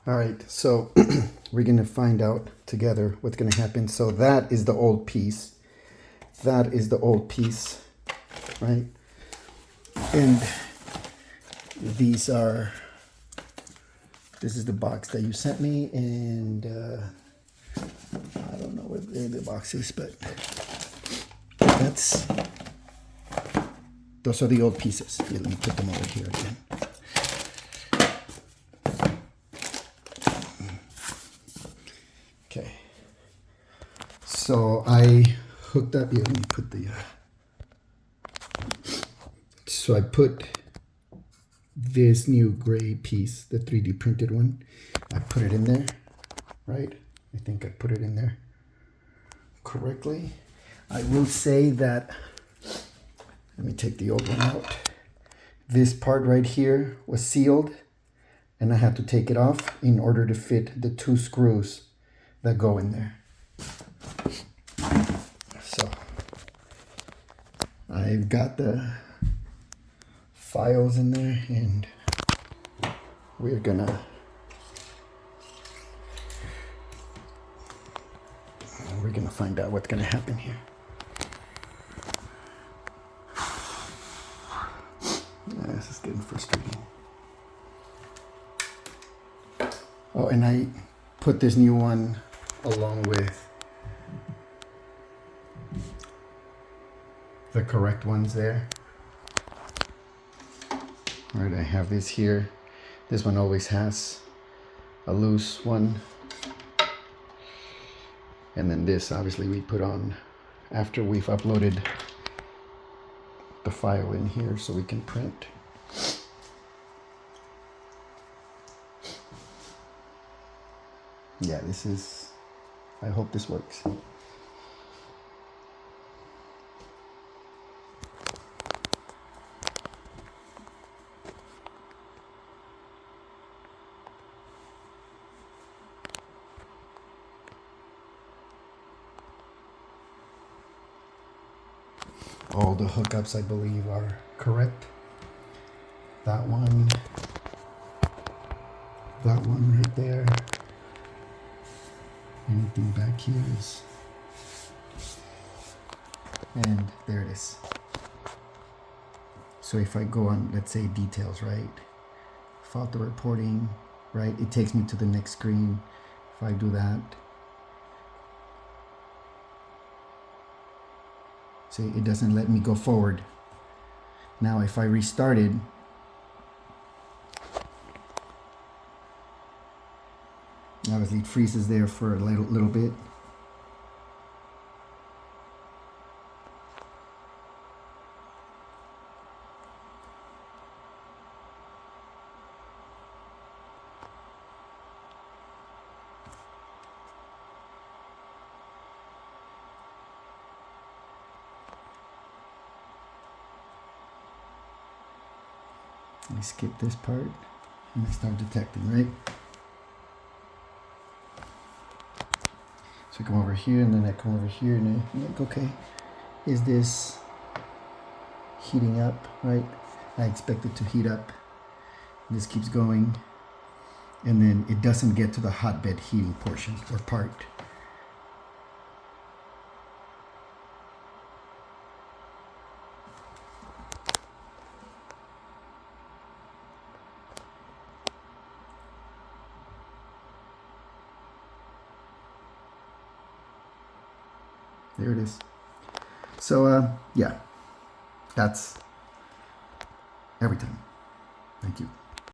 All right, so we're gonna find out together what's gonna happen. So that is the old piece. That is the old piece, right? And these are, this is the box that you sent me, and I don't know where the box is, but those are the old pieces. Here, let me put them over here again. Okay. So I hooked up, here, let me put the, so I put this new gray piece, the 3D printed one, I put it in there, right? I think I put it in there correctly. I will say that, let me take the old one out. This part right here was sealed and I had to take it off in order to fit the 2 screws that go in there. So I've got the files in there and we're gonna find out what's gonna happen here. This is getting frustrating. Oh, and I put this new one along with the correct ones there. All right, I have this here. This one always has a loose one. And then this, obviously, we put on after we've uploaded the file in here so we can print. Yeah, this is, I hope this works. All the hookups, I believe, are correct. That one right there. Anything back here is, and there it is. So if I go on, let's say details, right? Fault reporting, right? It takes me to the next screen. If I do that, see, it doesn't let me go forward. Now if I restarted, obviously it freezes there for a little bit. I skip this part and I start detecting, right? So I come over here and then I come over here and I'm like, okay, is this heating up, right? I expect it to heat up. This keeps going and then it doesn't get to the hotbed heating portion or part. There it is. So yeah, that's every time. Thank you.